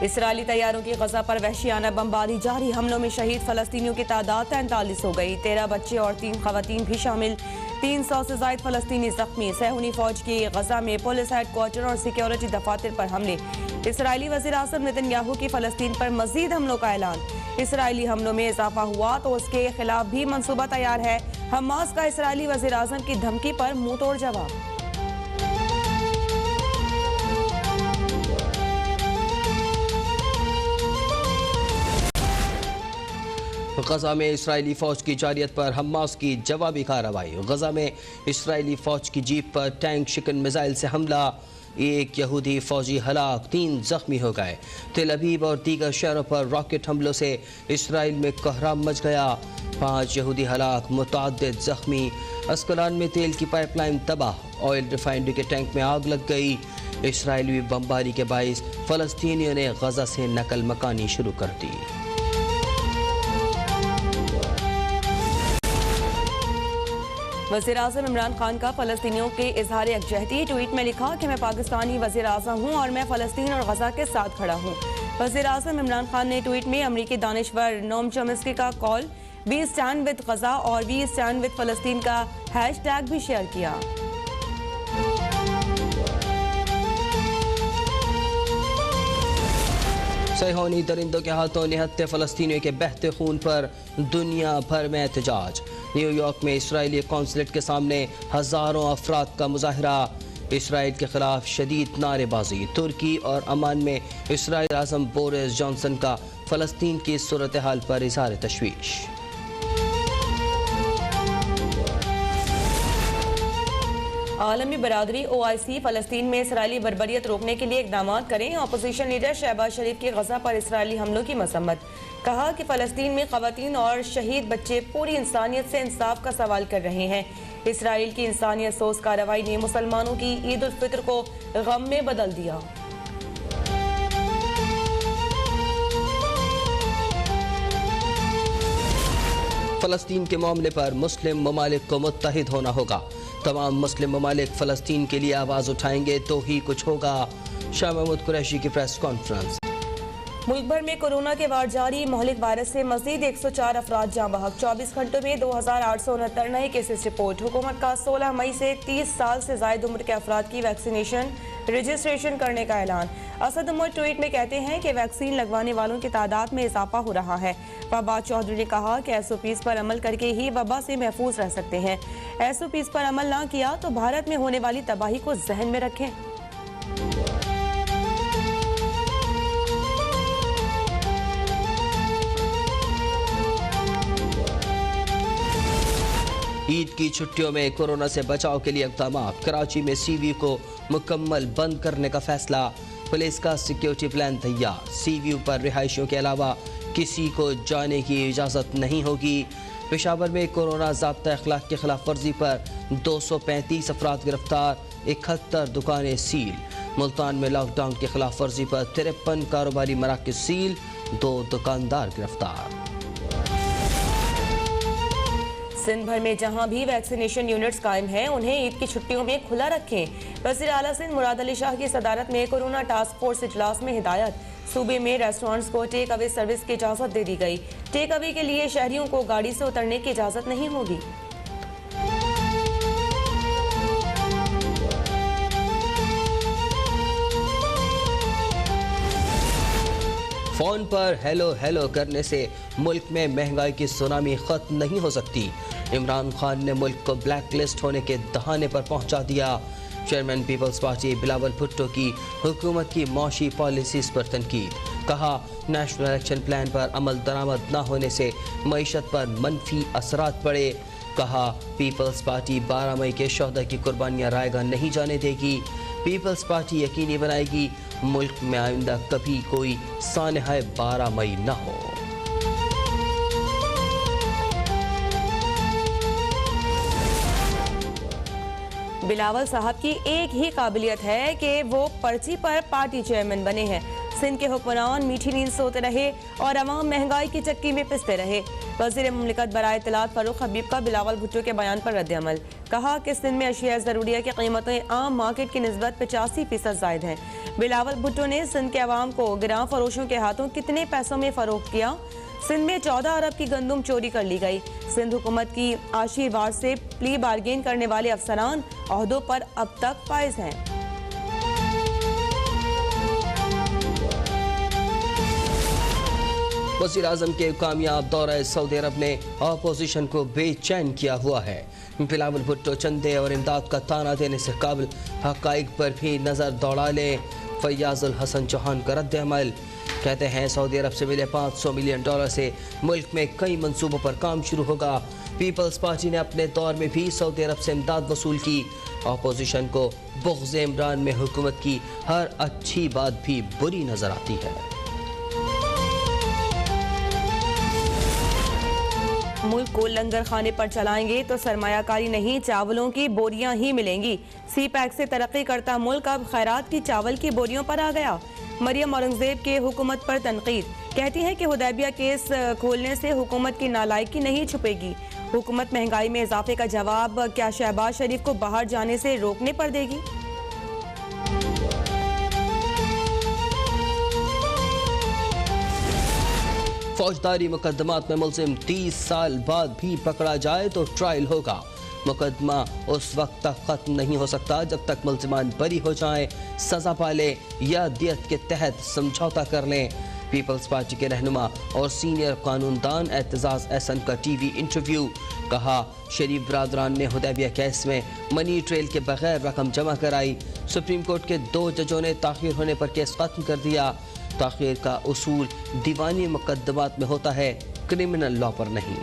Israeli तैयारों की गजा पर वहशियाना बमबारी जारी। हमलों में शहीद फलस्तीनियों की तादाद 43 हो गई। 13 बच्चे और 3 खवातीन भी शामिल। 300 से ज़ायद फलस्तीनी जख्मी। सहूनी फौज की गजा में पुलिस हेडक्वार्टर और सिक्योरिटी दफातर पर हमले। इसराइली वज़ीर आज़म नेतन्याहू की फलस्तीन पर मजीद हमलों का ऐलान। इसराइली हमलों में इजाफा हुआ तो उसके खिलाफ भी मंसूबा तैयार है। हमास का इसराइली वज़ीर आज़म की धमकी पर मुंह तोड़ जवाब। गजा में इसराइली फौज की जारियत पर हमास की जवाबी कार्रवाई। गजा में इसराइली फौज की जीप पर टैंक शिकन मिसाइल से हमला। 1 यहूदी फौजी हलाक, 3 जख्मी हो गए। तेल अवीव और दीगर शहरों पर रॉकेट हमलों से इसराइल में कोहराम मच गया। 5 यहूदी हलाक, मुतअद्दिद जख्मी। अस्कलान में तेल की पाइपलाइन तबाह। ऑयल रिफाइनरी के टैंक में आग लग गई। इसराइली बमबारी के बाइस फलस्तीनियों ने गजा से नकल मकानी शुरू कर दी। वज़ीर आज़म इमरान खान का फ़लस्तीनियों के इजहार यकजहती। ट्वीट में लिखा कि मैं पाकिस्तानी वज़ीर आज़म हूँ और मैं फ़लस्तीन और गजा के साथ खड़ा हूँ। वज़ीर आज़म इमरान खान ने ट्वीट में अमरीकी दानिश्वर नोम चॉम्स्की का कॉल वी स्टैंड विद गजा और वी स्टैंड विद फ़लस्तीन का हैशटैग भी शेयर किया। सहूनी दरिंदों के हाथों निहत्ते फ़लस्तीनियों के बहते खून पर दुनिया भर में एहतजाज। न्यूयॉर्क में इसराइली कौंसलेट के सामने हज़ारों अफराद का मुजाहरा। इसराइल के खिलाफ शदीद नारेबाजी। तुर्की और अमान में इसराइल आज़म बोरिस जॉनसन का फ़लस्तीन की सूरत हाल पर इज़हार तशवीश। आलमी बरादरी OIC फ़लस्तीन में इसराइली बर्बरियत रोकने के लिए इकदाम करें। अपोजिशन लीडर शहबाज शरीफ की गजा पर इसराइली हमलों की मसम्मत। कहा कि फ़लस्तीन में ख़वातीन और शहीद बच्चे पूरी इंसानियत से इंसाफ का सवाल कर रहे हैं। इसराइल की इंसानियत सोच कार्रवाई ने मुसलमानों की ईद उल फित्र को गम में बदल दिया। फ़लस्तीन के मामले पर मुस्लिम ममालिक को मुत्तहिद होना होगा। तमाम मुस्लिम ममालिक फ़लस्तीन के लिए आवाज़ उठाएंगे तो ही कुछ होगा। शाह महमूद कुरैशी की प्रेस कॉन्फ्रेंस। मुल्क भर में कोरोना के वार जारी। मोहलिक वायरस से मजीद 104 अफराद जाँ बहक। 24 घंटों में 2869 नए केसेस रिपोर्ट। हुकूमत का 16 मई से 30 साल से ज़ायद उम्र के अफराद की वैक्सीनेशन रजिस्ट्रेशन करने का ऐलान। असद उमर ट्वीट में कहते हैं कि वैक्सीन लगवाने वालों की तादाद में इजाफा हो रहा है। फवाद चौधरी ने कहा कि SOPs पर अमल करके ही वबा से महफूज रह सकते हैं। SOPs पर अमल ना किया तो भारत में होने वाली तबाही को जहन में रखें। ईद की छुट्टियों में कोरोना से बचाव के लिए इक़दाम। कराची में CVU को मुकम्मल बंद करने का फैसला। पुलिस का सिक्योरिटी प्लान तैयार। CVU पर रिहायशियों के अलावा किसी को जाने की इजाज़त नहीं होगी। पेशावर में कोरोना ज़ाब्ता अखलाक की खिलाफ वर्जी पर 235 अफराद गिरफ्तार। 71 दुकानें सील। मुल्तान में लॉकडाउन की खिलाफ वर्जी पर 53 कारोबारी मराकज़ सील। 2 दुकानदार गिरफ्तार। सिंध भर में जहां भी वैक्सीनेशन यूनिट्स कायम हैं उन्हें ईद की छुट्टियों में खुला रखें। वज़ीर आला सिंध मुराद अली शाह की सदारत में कोरोना टास्क फोर्स इजलास में हिदायत। सूबे में रेस्टोरेंट्स को टेक अवे सर्विस की इजाज़त दे दी गई। टेक अवे के लिए शहरियों को गाड़ी से उतरने की इजाज़त नहीं होगी। फ़ोन पर हेलो हेलो करने से मुल्क में महंगाई की सुनामी ख़त्म नहीं हो सकती। इमरान खान ने मुल्क को ब्लैक लिस्ट होने के दहाने पर पहुंचा दिया। चेयरमैन पीपल्स पार्टी बिलावल भुट्टो की हुकूमत की मौशी पॉलिसीज़ पर तनकीद। कहा नेशनल एक्शन प्लान पर अमल दरामद न होने से मईशत पर मनफी असरात पड़े। कहा पीपल्स पार्टी 12 मई के शोहदा की कुर्बानियाँ रायगा नहीं जाने देगी। पीपल्स पार्टी यकीनी बनाएगी मुल्क में आइंदा कभी कोई सानहाए 12 मई न हो। बिलावल साहब की एक ही काबिलियत है कि वो पर्ची पर पार्टी चेयरमैन बने हैं। सिंध के हुक्मरान मीठी नींद सोते रहे और अवाम महंगाई की चक्की में पिसते रहे। वज़ीर मुमलिकत बराए इत्तलात फारूक हबीब का बिलावल भुट्टो के बयान पर रद्द-ए-अमल। कहा कि सिंध में अशिया ज़रूरिया की कीमतें आम मार्केट की निस्बत 85% ज़ायद हैं। बिलावल भुट्टो ने सिंध के अवाम को गिरां फरोशों के हाथों कितने पैसों में फरोख्त किया? सिंध में 14 अरब की गंदुम चोरी कर ली गई। सिंध हुकूमत की आशीर्वाद से प्ली बार्गेन करने वाले अफसरान ओहदों पर अब तक फाइज हैं। वज़ीर आज़म के कामयाब दौरे सऊदी अरब ने अपोजिशन को बेचैन किया हुआ है। बिलावल भुट्टो चंदे और इमदाद का ताना देने से काबिल हक़ाइक़ पर भी नज़र दौड़ा ले। फैयाज़ुल हसन चौहान का रद्द अमल, कहते हैं सऊदी अरब से मिले $500 मिलियन से मुल्क में कई मंसूबों पर काम शुरू होगा। पीपल्स पार्टी ने अपने दौर में भी सऊदी अरब से इमदाद वसूल की। अपोजिशन को बुग़्ज़ इमरान में हुकूमत की हर अच्छी बात भी बुरी नज़र आती है। मुल्क को लंगर खाने पर चलाएंगे तो सरमायाकारी नहीं, चावलों की बोरियां ही मिलेंगी। सी पैक से तरक्की करता मुल्क अब खैरात की चावल की बोरियों पर आ गया। मरियम औरंगजेब के हुकूमत पर तनकीद, कहती हैं कि हुदैबिया केस खोलने से हुकूमत की नालायकी नहीं छुपेगी। हुकूमत महंगाई में इजाफे का जवाब क्या शहबाज शरीफ को बाहर जाने से रोकने पर देगी? फौजदारी मुकदमात में मुलजिम 30 साल बाद भी पकड़ा जाए तो ट्रायल होगा। मुकदमा उस वक्त तक खत्म नहीं हो सकता जब तक मुलजिमान बरी हो जाएं, सजा पाले या दियत के तहत समझौता कर लें। पीपल्स पार्टी के रहनुमा और सीनियर कानूनदान एतजाज एहसन का टीवी इंटरव्यू, कहा शरीफ बरादरान ने हुदैबिया केस में मनी ट्रेल के बगैर रकम जमा कराई। सुप्रीम कोर्ट के 2 जजों ने ताखिर होने पर केस खत्म कर दिया। ताखिर का उसूल दीवानी मुकदमात में होता है, क्रिमिनल लॉ पर नहीं।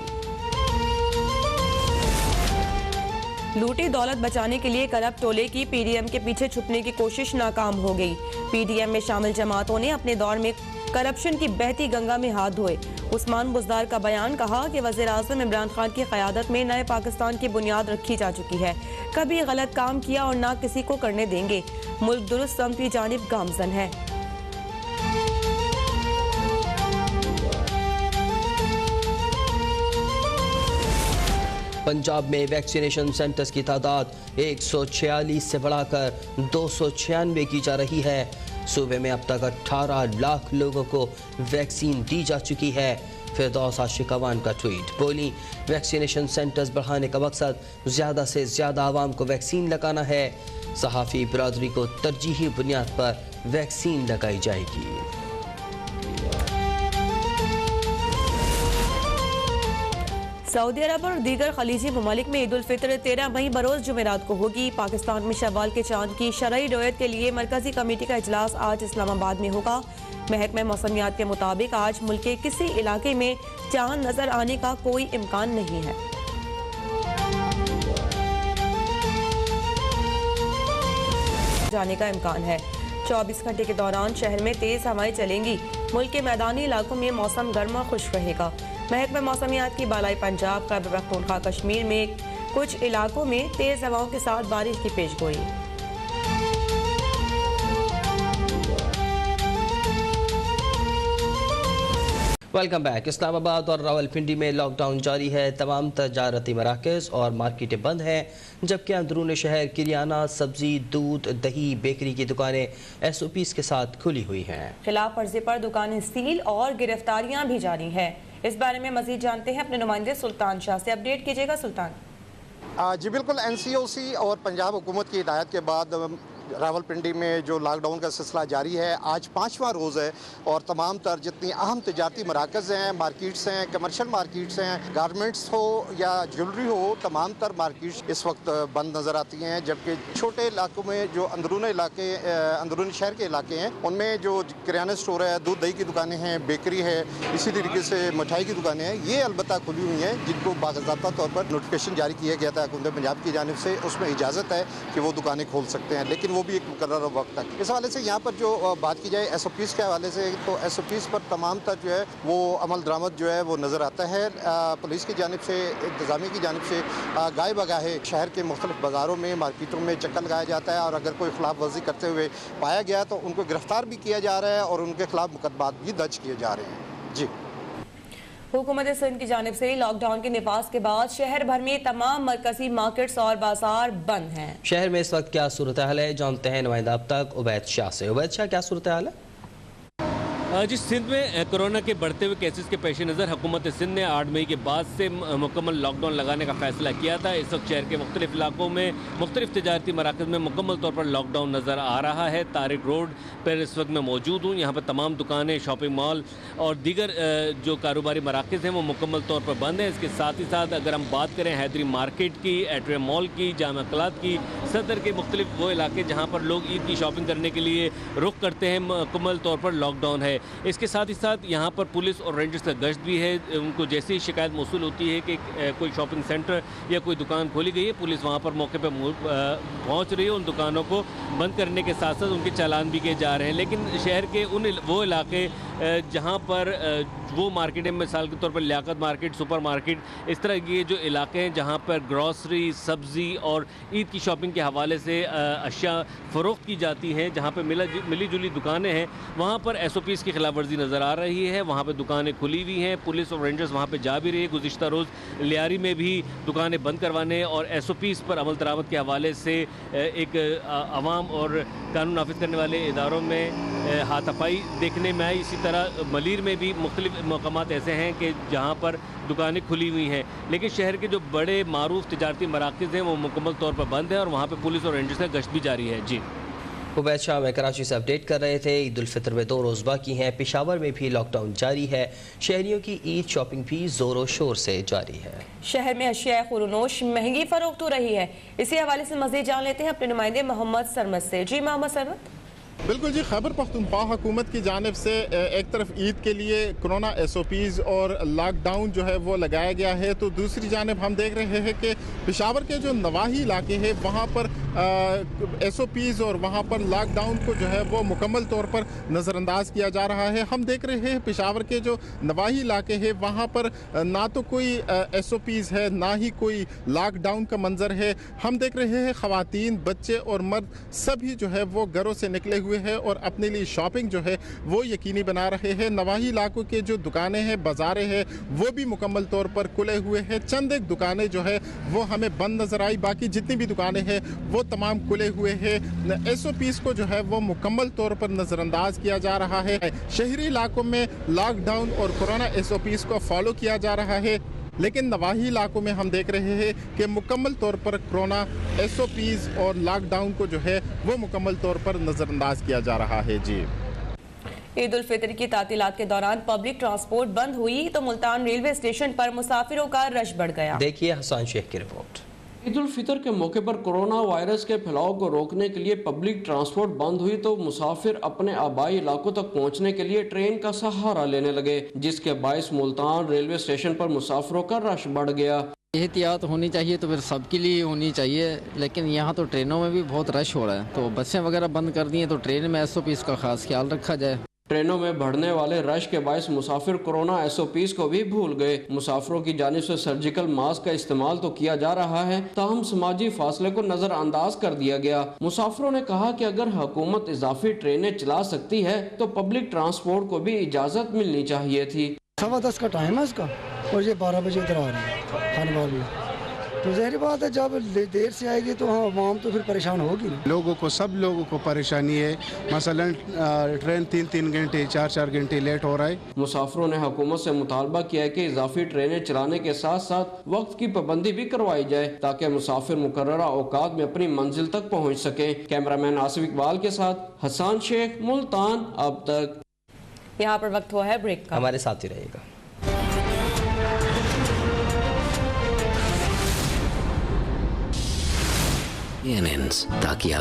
लूटी दौलत बचाने के लिए करप्ट टोले की पीडीएम के पीछे छुपने की कोशिश नाकाम हो गई। पीडीएम में शामिल जमातों ने अपने दौर में करप्शन की बहती गंगा में हाथ धोए। उस्मान बुज़दार का बयान, कहा कि वज़ीर आज़म इमरान खान की क़यादत में नए पाकिस्तान की बुनियाद रखी जा चुकी है। कभी गलत काम किया और ना किसी को करने देंगे। मुल्क दुरुस्त समत की जानिब गामज़न है। पंजाब में वैक्सीनेशन सेंटर्स की तादाद 146 से बढ़ाकर 296 की जा रही है। सूबे में अब तक 18 लाख लोगों को वैक्सीन दी जा चुकी है। फिरदौस आशिकवान का ट्वीट, बोली वैक्सीनेशन सेंटर्स बढ़ाने का मकसद ज़्यादा से ज़्यादा आवाम को वैक्सीन लगाना है। सहाफ़ी बरादरी को तरजीही बुनियाद पर वैक्सीन लगाई जाएगी। सऊदी अरब और दीगर खलीजी ममालिक में ईद उल फितर 13 मई बरोज़ जुमेरात को होगी। पाकिस्तान में शव्वाल के चांद की शरई रोयत के लिए मरकजी कमेटी का इजलास आज इस्लामाबाद में होगा। महकमा मौसमियात के मुताबिक आज मुल्क के किसी इलाके में चांद नजर आने का कोई इम्कान नहीं है। जाने का इम्कान है। 24 घंटे के दौरान शहर में तेज हवाएं चलेंगी। मुल्क के मैदानी इलाकों में मौसम गर्म और खुश्क रहेगा। महकमा मौसमियात की बालाई पंजाब, खैबर पख्तूनख्वा, कश्मीर में कुछ इलाकों में तेज हवाओं के साथ बारिश की पेशगोई। Welcome back. इस्लामाबाद और रावलपिंडी में लॉकडाउन जारी है। तमाम तजारती मराकज़ और मार्केटें बंद हैं, जबकि अंदरून शहर किरियाना, सब्जी, दूध, दही, बेकरी की दुकानें SOPs के साथ खुली हुई हैं। खिलाफ वर्जी पर दुकानें सील और गिरफ्तारियां भी जारी हैं। इस बारे में मजीद जानते हैं अपने नुमाइंदे सुल्तान शाह से। अपडेट कीजिएगा सुल्तान। जी बिल्कुल, NCOC और पंजाब हुकूमत की हिदायत के बाद रावलपिंडी में जो लॉकडाउन का सिलसिला जारी है, आज 5वां रोज़ है और तमाम तर जितनी अहम तजारती मराकज़ हैं, मार्केट्स हैं, कमर्शियल मार्केट्स हैं, गारमेंट्स हो या ज्वेलरी हो, तमाम तर मार्केट्स इस वक्त बंद नज़र आती हैं। जबकि छोटे इलाकों में जो अंदरूनी शहर के इलाके हैं, उनमें जो किराना स्टोर है, दूध दही की दुकानें हैं, बेकरी है, इसी तरीके से मिठाई की दुकानें हैं, ये अलबत्ता खुली हुई हैं, जिनको बाकायदा तौर पर नोटिफिकेशन जारी किया गया था हुकूमत पंजाब की जानिब से। उसमें इजाज़त है कि वो दुकानें खोल सकते हैं, लेकिन वो भी एक मुकर्रर वक्त तक। इस हवाले से यहाँ पर जो बात की जाए SOPs के हवाले से, तो SOPs पर तमाम तर जो है वो अमल दरामद जो है वो नज़र आता है। पुलिस की जानिब से, इंतज़ामिया की जानिब से गाय बगाहे शहर के मुख्तलिफ बाज़ारों में, मार्केटों में चक्कर लगाया जाता है और अगर कोई खिलाफ वर्जी करते हुए पाया गया तो उनको गिरफ्तार भी किया जा रहा है और उनके खिलाफ मुकदमात भी दर्ज किए जा रहे हैं। जी हुकूमत सिंध की जानिब से लॉकडाउन के नफाज के बाद शहर भर में तमाम मरकजी मार्केट्स और बाजार बंद हैं। शहर में इस वक्त क्या सूरत हाल है, जानते हैं नुमाइंदा अब तक उबैद शाह से। उबैद शाह, क्या सूरत हाल है? जी, सिंध में कोरोना के बढ़ते हुए केसेस के पेश नज़र हुकूमत सिंध ने 8 मई के बाद से मुकम्मल लॉकडाउन लगाने का फैसला किया था। इस वक्त शहर के मुख्तलिफ इलाकों में मुख्तलिफ तजारती मराकज़ में मुकम्मल तौर पर लॉकडाउन नज़र आ रहा है। तारिक रोड पर इस वक्त मैं मौजूद हूँ। यहाँ पर तमाम दुकानें, शॉपिंग मॉल और दीगर जो कारोबारी मराकज़ हैं वो मुकम्मल तौर पर बंद हैं। इसके साथ ही साथ अगर हम बात करें हैदरी मार्केट की, एट्रियम मॉल की, जामा कलात की, सदर के मुख्तलिफ वो इलाके जहाँ पर लोग ईद की शॉपिंग करने के लिए रुख करते हैं, मुकम्मल तौर पर लॉकडाउन है। इसके साथ ही साथ यहाँ पर पुलिस और रेंजर्स का गश्त भी है। उनको जैसे ही शिकायत मौसूल होती है कि कोई शॉपिंग सेंटर या कोई दुकान खोली गई है, पुलिस वहाँ पर मौके पर पहुँच रही है। उन दुकानों को बंद करने के साथ साथ उनके चालान भी किए जा रहे हैं। लेकिन शहर के वो इलाके जहाँ पर वो मार्केटें, मिसाल के तौर पर लियाकत मार्केट, सुपर मार्केट, इस तरह के जो इलाके हैं जहाँ पर ग्रॉसरी, सब्ज़ी और ईद की शॉपिंग के हवाले से अशिया फ़रोख्त की जाती हैं, जहाँ पर मिली जुली दुकानें हैं, वहाँ पर SOPs की खिलाफ वर्जी नज़र आ रही है। वहाँ पर दुकानें खुली हुई हैं, पुलिस और रेंजर्स वहाँ पर जा भी रही है। गुज़िश्ता रोज़ लियारी में भी दुकानें बंद करवाने और SOPs पर अमल दरामद के हवाले से एक आवाम और कानून नाफिज करने वाले इदारों में हाथापाई देखने में आई। इसी तरह मलीर में भी मुख्तलिफ मकामात ऐसे हैं कि जहाँ पर दुकानें खुली हुई हैं, लेकिन शहर के जो बड़े मारूफ तिजारती मराकज़ हैं वो मुकम्मल तौर पर बंद है और वहाँ पर पुलिस और रेंजर्स का गश्त भी जारी है। जी, उबैद शाह में कराची से अपडेट कर रहे थे। ईद उल फितर में 2 रोज़ बाकी हैं। पेशावर में भी लॉकडाउन जारी है। शहरियों की ईद शॉपिंग भी ज़ोरों शोर से जारी है। शहर में अशिया खुरनोश महंगी फरोख्त हो रही है। इसी हवाले से मज़ीद जान लेते हैं अपने नुमाइंदे मोहम्मद सरमद से। जी मोहम्मद सरमद। बिल्कुल जी, खैबर पख्तूनख्वा हुकूमत की जानिब से एक तरफ ईद के लिए कोरोना SOPs और लॉकडाउन जो है वो लगाया गया है, तो दूसरी जानिब हम देख रहे हैं कि पेशावर के जो नवाही इलाके हैं वहाँ पर SOPs और वहाँ पर लॉकडाउन को जो है वो मुकम्मल तौर पर नज़रअंदाज किया जा रहा है। हम देख रहे हैं पेशावर के जो नवाही इलाके हैं वहाँ पर ना तो कोई SOPs है, ना ही कोई लॉकडाउन का मंजर है। हम देख रहे हैं ख़वातीन, बच्चे और मर्द सभी जो है वो घरों से निकले हुए हैं और अपने लिए शॉपिंग जो है वो यकीनी बना रहे हैं। नवाही इलाकों के जो दुकानें हैं, बाज़ारें हैं, वो भी मुकम्मल तौर पर खुले हुए हैं। चंद एक दुकानें जो है वो हमें बंद नज़र आई, बाकी जितनी भी दुकानें हैं वो तमाम खुले हुए हैं। SOPs को जो है वो मुकम्मल तौर पर नज़रअंदाज किया जा रहा है। शहरी इलाकों में लॉकडाउन और कोरोना SOPs को फॉलो किया जा रहा है, लेकिन नवाही इलाकों में हम देख रहे हैं कि मुकम्मल तौर पर कोरोना SOPs और लॉकडाउन को जो है वो मुकम्मल तौर पर नज़रअंदाज किया जा रहा है। जी, ईद उल फितर की तातीलात के दौरान पब्लिक ट्रांसपोर्ट बंद हुई तो मुल्तान रेलवे स्टेशन पर मुसाफिरों का रश बढ़ गया। देखिए हसन शेख की रिपोर्ट। ईद उल फितर के मौके पर कोरोना वायरस के फैलाव को रोकने के लिए पब्लिक ट्रांसपोर्ट बंद हुई तो मुसाफिर अपने आबाई इलाकों तक पहुंचने के लिए ट्रेन का सहारा लेने लगे, जिसके बायस मुल्तान रेलवे स्टेशन पर मुसाफिरों का रश बढ़ गया। एहतियात होनी चाहिए तो फिर सबके लिए होनी चाहिए, लेकिन यहाँ तो ट्रेनों में भी बहुत रश हो रहा है, तो बसें वगैरह बंद कर दी हैं, तो ट्रेन में SOPs का खास ख्याल रखा जाए। ट्रेनों में बढ़ने वाले रश के बायस मुसाफिर कोरोना SOPs को भी भूल गए। मुसाफिरों की जानिब से सर्जिकल मास्क का इस्तेमाल तो किया जा रहा है, ताहम समाजी फासले को नजरअंदाज कर दिया गया। मुसाफिरों ने कहा कि अगर हुकूमत इजाफी ट्रेनें चला सकती है तो पब्लिक ट्रांसपोर्ट को भी इजाजत मिलनी चाहिए थी। 10:15 का टाइम है इसका और ये 12 बजे इधर आ रही है खानवाल में, तो ज़ाहिर बात है जब देर से आएगी तो हाँ आवाम तो फिर परेशान होगी। लोगों को, सब लोगों को परेशानी है। मसलन ट्रेन 3-3 घंटे 4-4 घंटे लेट हो रहा है। मुसाफिरों ने हुकूमत से मुतालबा किया है कि इजाफी ट्रेनें चलाने के साथ साथ वक्त की पाबंदी भी करवाई जाए ताकि मुसाफिर मुकर्ररा औकात में अपनी मंजिल तक पहुँच सके। कैमरामैन आसिफ इकबाल के साथ हसन शेख, मुल्तान अब तक। यहाँ पर वक्त हुआ है ब्रेक का, हमारे साथ ही रहेगा। ताकि